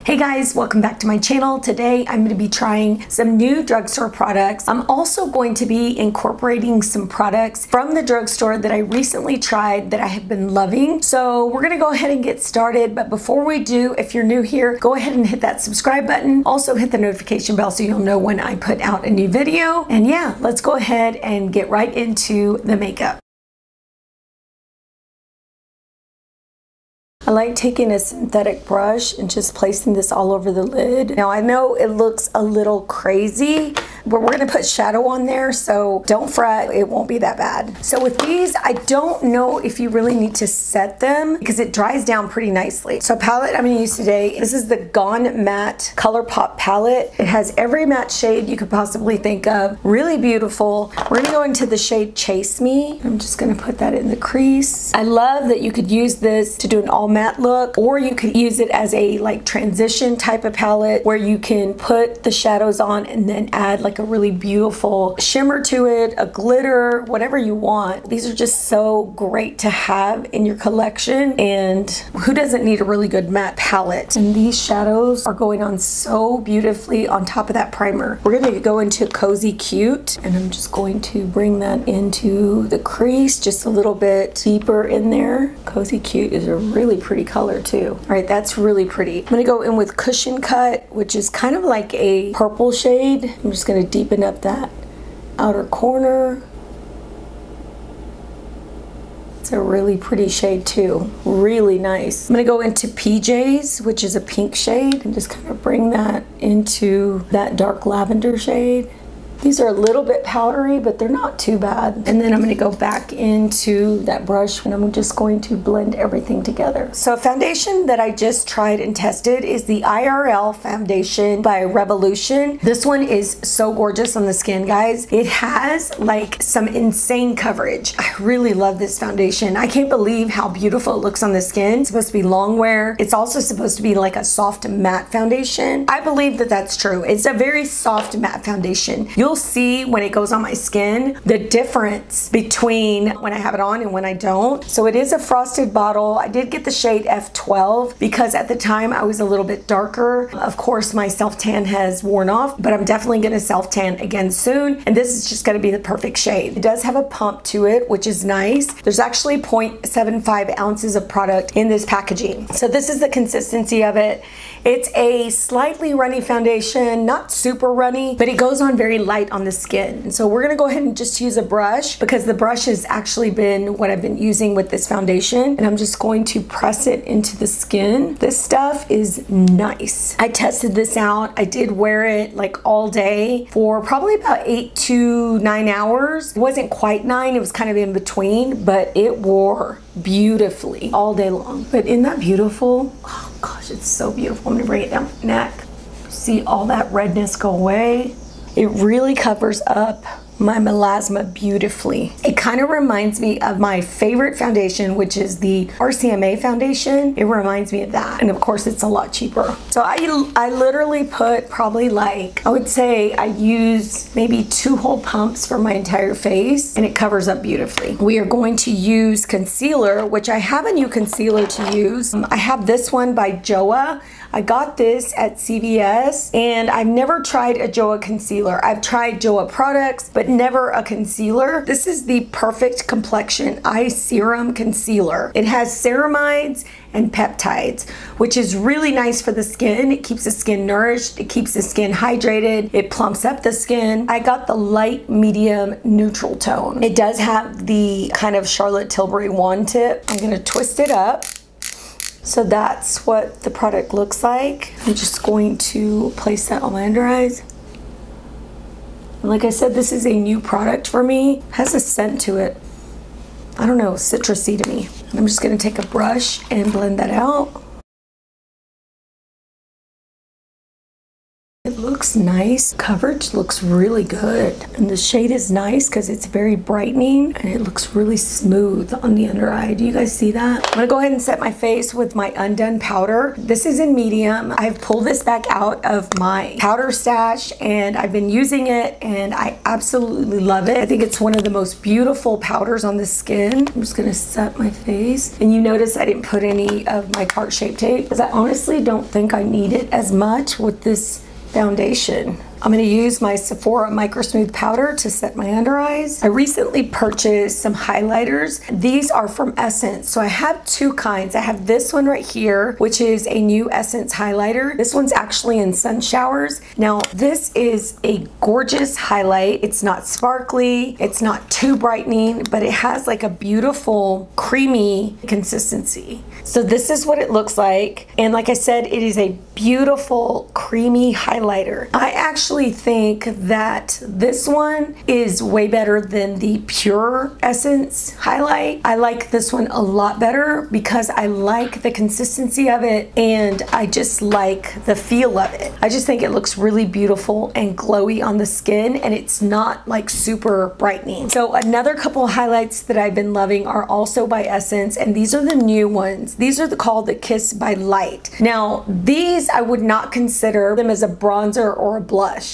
Hey guys, welcome back to my channel. Today I'm going to be trying some new drugstore products. I'm also going to be incorporating some products from the drugstore that I recently tried that I have been loving. So we're going to go ahead and get started, but before we do, if you're new here, go ahead and hit that subscribe button. Also hit the notification bell so you'll know when I put out a new video. And yeah, let's go ahead and get right into the makeup. I like taking a synthetic brush and just placing this all over the lid. Now I know it looks a little crazy, but we're gonna put shadow on there, so don't fret, it won't be that bad. So with these, I don't know if you really need to set them because it dries down pretty nicely. So palette I'm gonna use today, this is the Gone Matte Colourpop palette. It has every matte shade you could possibly think of. Really beautiful. We're gonna go into the shade Chase Me. I'm just gonna put that in the crease. I love that you could use this to do an all matte look, or you could use it as a like transition type of palette where you can put the shadows on and then add like a really beautiful shimmer to it, a glitter, whatever you want. These are just so great to have in your collection, and who doesn't need a really good matte palette? And these shadows are going on so beautifully on top of that primer. We're going to go into Cozy Cute, and I'm just going to bring that into the crease just a little bit deeper in there. Cozy Cute is a really pretty color too. All right, that's really pretty. I'm gonna go in with Cushion Cut, which is kind of like a purple shade. I'm just gonna deepen up that outer corner. It's a really pretty shade too. Really nice. I'm gonna go into PJs, which is a pink shade, and just kind of bring that into that dark lavender shade. These are a little bit powdery, but they're not too bad. And then I'm gonna go back into that brush and I'm just going to blend everything together. So a foundation that I just tried and tested is the IRL Foundation by Revolution. This one is so gorgeous on the skin, guys. It has like some insane coverage. I really love this foundation. I can't believe how beautiful it looks on the skin. It's supposed to be long wear. It's also supposed to be like a soft matte foundation. I believe that that's true. It's a very soft matte foundation. You'll see when it goes on my skin the difference between when I have it on and when I don't. So it is a frosted bottle. I did get the shade F12 because at the time I was a little bit darker. Of course my self-tan has worn off, but I'm definitely gonna self-tan again soon, and this is just gonna be the perfect shade. It does have a pump to it, which is nice. There's actually 0.75 ounces of product in this packaging. So this is the consistency of it. It's a slightly runny foundation, not super runny, but it goes on very light on the skin. And so we're gonna go ahead and just use a brush because the brush has actually been what I've been using with this foundation, and I'm just going to press it into the skin. This stuff is nice. I tested this out. I did wear it like all day for probably about 8 to 9 hours. It wasn't quite 9, it was kind of in between, but it wore beautifully all day long. But isn't that beautiful? Oh gosh, it's so beautiful. I'm gonna bring it down my neck. See all that redness go away. It really covers up my melasma beautifully. It kind of reminds me of my favorite foundation, which is the RCMA foundation. It reminds me of that. And of course it's a lot cheaper. So I literally put probably like, I would say I use maybe 2 whole pumps for my entire face, and it covers up beautifully. We are going to use concealer, which I have a new concealer to use. I have this one by Joah. I got this at CVS, and I've never tried a Joah concealer. I've tried Joah products, but never a concealer. This is the Perfect Complexion Eye Serum Concealer. It has ceramides and peptides, which is really nice for the skin. It keeps the skin nourished, it keeps the skin hydrated, it plumps up the skin. I got the light medium neutral tone. It does have the kind of Charlotte Tilbury wand tip. I'm gonna twist it up. So that's what the product looks like. I'm just going to place that on my under eyes. And like I said, this is a new product for me. It has a scent to it. I don't know, citrusy to me. And I'm just gonna take a brush and blend that out. It looks nice. Coverage looks really good. And the shade is nice because it's very brightening and it looks really smooth on the under eye. Do you guys see that? I'm gonna go ahead and set my face with my Undone powder. This is in medium. I've pulled this back out of my powder stash and I've been using it and I absolutely love it. I think it's one of the most beautiful powders on the skin. I'm just gonna set my face. And you notice I didn't put any of my Tarte Shape Tape because I honestly don't think I need it as much with this foundation. I'm going to use my Sephora Microsmooth powder to set my under eyes. I recently purchased some highlighters. These are from Essence. So I have two kinds. I have this one right here, which is a new Essence highlighter. This one's actually in Sunshowers. Now, this is a gorgeous highlight. It's not sparkly. It's not too brightening, but it has like a beautiful creamy consistency. So this is what it looks like. And like I said, it is a beautiful creamy highlighter. I actually think that this one is way better than the pure Essence highlight. I like this one a lot better because I like the consistency of it and I just like the feel of it. I just think it looks really beautiful and glowy on the skin and it's not like super brightening. So another couple highlights that I've been loving are also by Essence and these are the new ones. These are called the Kiss by Light. Now these I would not consider them as a bronzer or a blush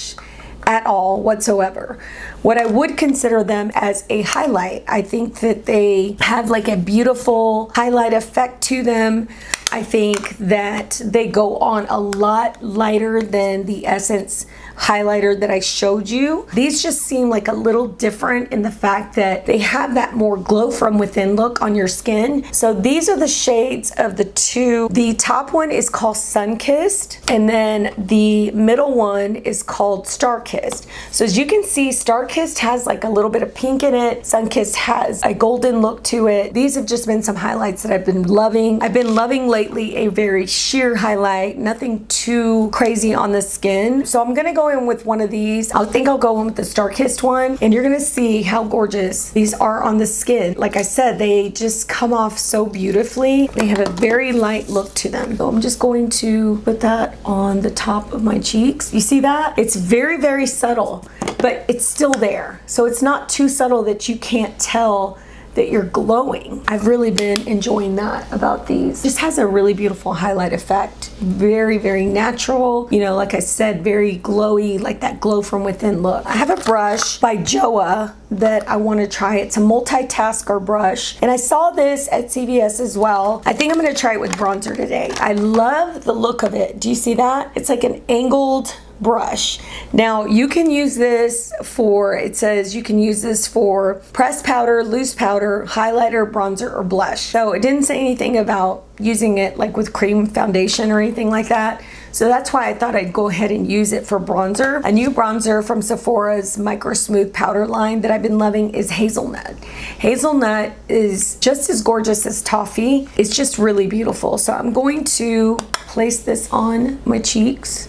at all whatsoever. What I would consider them as a highlight. I think that they have like a beautiful highlight effect to them. I think that they go on a lot lighter than the Essence highlighter that I showed you. These just seem like a little different in the fact that they have that more glow from within look on your skin. So these are the shades of the two. The top one is called Sun-Kissed and then the middle one is called Starkissed. So as you can see, Starkissed has like a little bit of pink in it. Sun-Kissed has a golden look to it. These have just been some highlights that I've been loving. I've been loving lately a very sheer highlight, nothing too crazy on the skin. So I'm gonna go in with one of these. I think I'll go in with the Starkissed one and you're gonna see how gorgeous these are on the skin. Like I said, they just come off so beautifully. They have a very light look to them. So I'm just going to put that on the top of my cheeks. You see that? It's very, very subtle, but it's still there. So it's not too subtle that you can't tell that you're glowing. I've really been enjoying that about these. This has a really beautiful highlight effect. Very, very natural. You know, like I said, very glowy, like that glow from within look. I have a brush by Joah that I want to try. It's a Multitasker brush. And I saw this at CVS as well. I think I'm going to try it with bronzer today. I love the look of it. Do you see that? It's like an angled brush. Now you can use this for, it says you can use this for pressed powder, loose powder, highlighter, bronzer, or blush. So it didn't say anything about using it like with cream foundation or anything like that. So that's why I thought I'd go ahead and use it for bronzer. A new bronzer from Sephora's Microsmooth powder line that I've been loving is Hazelnut. Hazelnut is just as gorgeous as Toffee. It's just really beautiful. So I'm going to place this on my cheeks.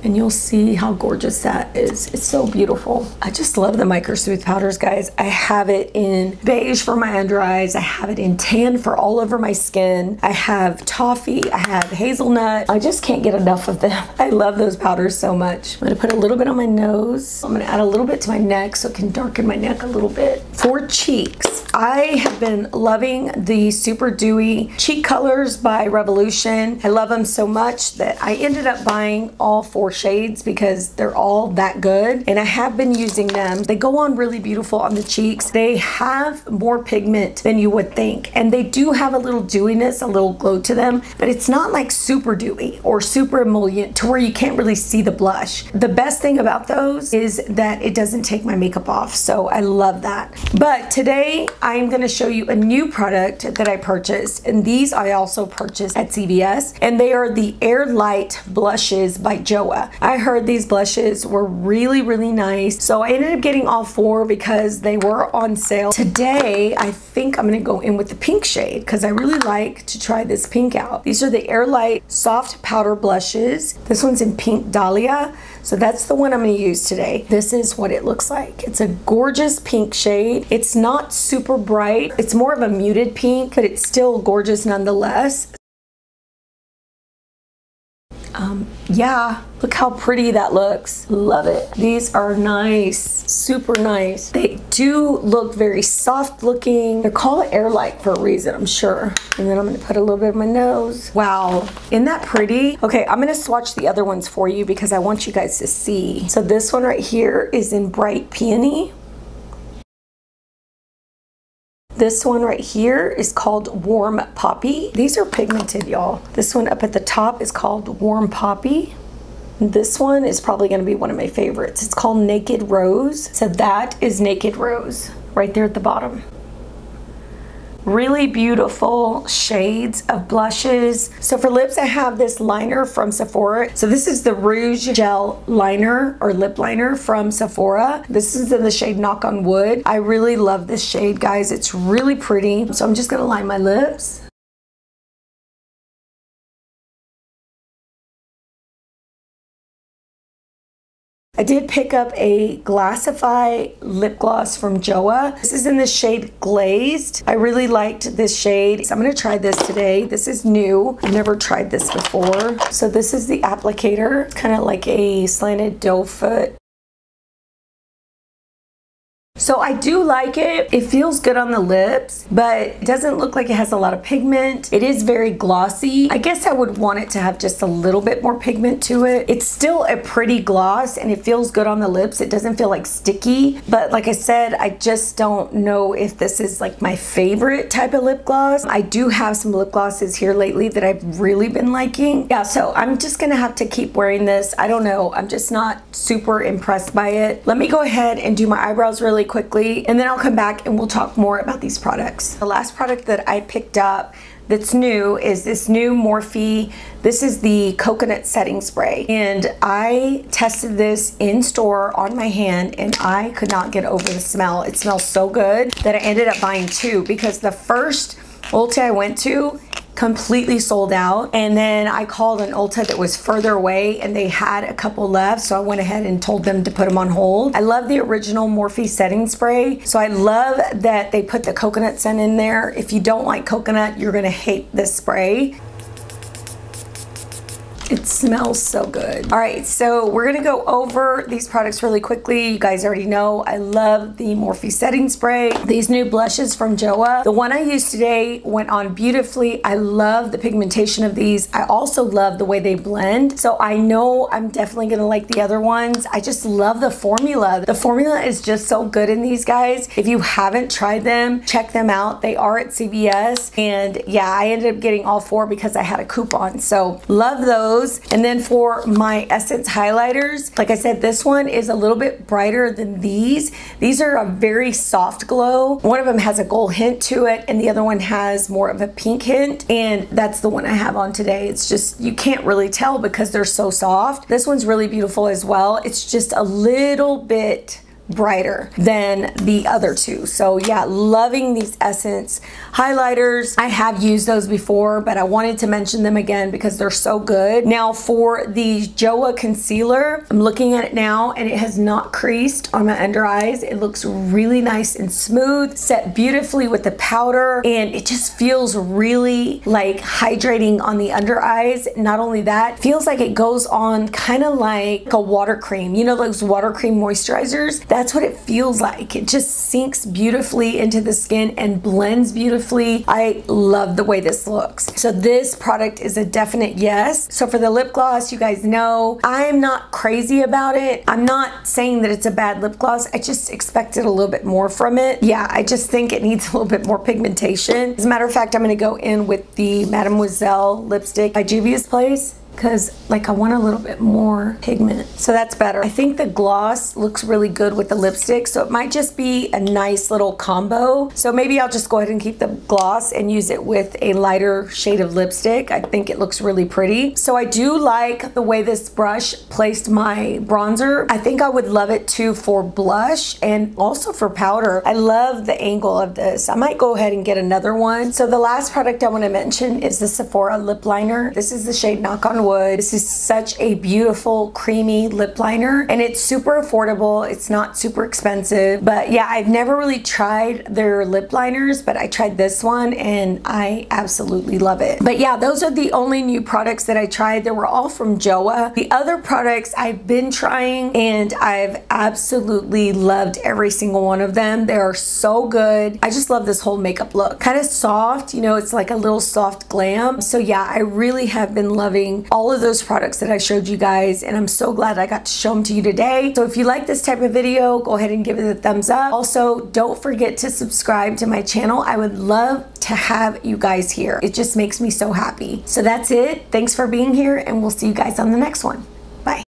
And you'll see how gorgeous that is. It's so beautiful. I just love the Microsmooth powders, guys. I have it in beige for my under eyes. I have it in tan for all over my skin. I have Toffee. I have Hazelnut. I just can't get enough of them. I love those powders so much. I'm gonna put a little bit on my nose. I'm gonna add a little bit to my neck so it can darken my neck a little bit. For cheeks, I have been loving the Super Dewy Cheek Colors by Revolution. I love them so much that I ended up buying all 4 shades because they're all that good and I have been using them. They go on really beautiful on the cheeks. They have more pigment than you would think and they do have a little dewiness, a little glow to them, but it's not like super dewy or super emollient to where you can't really see the blush. The best thing about those is that it doesn't take my makeup off, so I love that. But today I'm going to show you a new product that I purchased, and these I also purchased at CVS, and they are the Air Light blushes by Joah. I heard these blushes were really, really nice, so I ended up getting all 4 because they were on sale. Today, I think I'm going to go in with the pink shade because I really like to try this pink out. These are the Air Light Soft Powder Blushes. This one's in pink Dhalia, so that's the one I'm going to use today. This is what it looks like. It's a gorgeous pink shade. It's not super bright. It's more of a muted pink, but it's still gorgeous nonetheless. yeah, look how pretty that looks. Love it. These are nice, super nice. They do look very soft looking. They're called Airlight for a reason, I'm sure. And then I'm gonna put a little bit on my nose. Wow, isn't that pretty? Okay, I'm gonna swatch the other ones for you because I want you guys to see. So this one right here is in Bright Peony. This one right here is called Warm Poppy. These are pigmented, y'all. This one up at the top is called Warm Poppy. This one is probably gonna be one of my favorites. It's called Naked Rose. So that is Naked Rose right there at the bottom. Really beautiful shades of blushes. So for lips, I have this liner from Sephora. So this is the Rouge Gel Liner or Lip Liner from Sephora. This is in the shade Knock on Wood. I really love this shade, guys. It's really pretty. So I'm just gonna line my lips. I did pick up a Glassify Lip Gloss from Joah. This is in the shade Glazed. I really liked this shade, so I'm gonna try this today. This is new. I've never tried this before. So this is the applicator. It's kind of like a slanted doe foot. So I do like it. It feels good on the lips, but it doesn't look like it has a lot of pigment. It is very glossy. I guess I would want it to have just a little bit more pigment to it. It's still a pretty gloss and it feels good on the lips. It doesn't feel like sticky, but like I said, I just don't know if this is like my favorite type of lip gloss. I do have some lip glosses here lately that I've really been liking. Yeah, so I'm just gonna have to keep wearing this. I don't know. I'm just not super impressed by it. Let me go ahead and do my eyebrows really quickly and then I'll come back and we'll talk more about these products. The last product that I picked up that's new is this new Morphe. This is the coconut setting spray and I tested this in store on my hand and I could not get over the smell. It smells so good that I ended up buying two because the first Ulta I went to completely sold out, and then I called an Ulta that was further away and they had a couple left, so I went ahead and told them to put them on hold. I love the original Morphe setting spray, so I love that they put the coconut scent in there. If you don't like coconut, you're gonna hate this spray. It smells so good. All right, so we're gonna go over these products really quickly. You guys already know I love the Morphe setting spray. These new blushes from Joah. The one I used today went on beautifully. I love the pigmentation of these. I also love the way they blend. So I know I'm definitely gonna like the other ones. I just love the formula. The formula is just so good in these, guys. If you haven't tried them, check them out. They are at CVS. And yeah, I ended up getting all four because I had a coupon. So love those. And then for my Essence highlighters, like I said, this one is a little bit brighter than these. These are a very soft glow. One of them has a gold hint to it and the other one has more of a pink hint, and that's the one I have on today. It's just, you can't really tell because they're so soft. This one's really beautiful as well. It's just a little bit brighter than the other two. So yeah, loving these Essence highlighters. I have used those before, but I wanted to mention them again because they're so good. Now for the Joah concealer, I'm looking at it now and it has not creased on my under eyes. It looks really nice and smooth, set beautifully with the powder, and it just feels really like hydrating on the under eyes. Not only that, feels like it goes on kind of like a water cream. You know those water cream moisturizers? That's what it feels like. It just sinks beautifully into the skin and blends beautifully. I love the way this looks. So this product is a definite yes. So for the lip gloss, you guys know I'm not crazy about it. I'm not saying that it's a bad lip gloss. I just expected a little bit more from it. Yeah, I just think it needs a little bit more pigmentation. As a matter of fact, I'm gonna go in with the Mademoiselle lipstick by Juvia's Place, because like I want a little bit more pigment. So that's better. I think the gloss looks really good with the lipstick, so it might just be a nice little combo. So maybe I'll just go ahead and keep the gloss and use it with a lighter shade of lipstick. I think it looks really pretty. So I do like the way this brush placed my bronzer. I think I would love it too for blush and also for powder. I love the angle of this. I might go ahead and get another one. So the last product I want to mention is the Sephora Lip Liner. This is the shade Knock on wood. This is such a beautiful creamy lip liner, and it's super affordable. It's not super expensive, but yeah, I've never really tried their lip liners, but I tried this one and I absolutely love it. But yeah, those are the only new products that I tried. They were all from Joah. The other products I've been trying and I've absolutely loved every single one of them. They are so good. I just love this whole makeup look. Kind of soft, you know, it's like a little soft glam. So yeah, I really have been loving all of those products that I showed you guys, and I'm so glad I got to show them to you today. So if you like this type of video, go ahead and give it a thumbs up. Also, don't forget to subscribe to my channel. I would love to have you guys here. It just makes me so happy. So that's it. Thanks for being here, and we'll see you guys on the next one.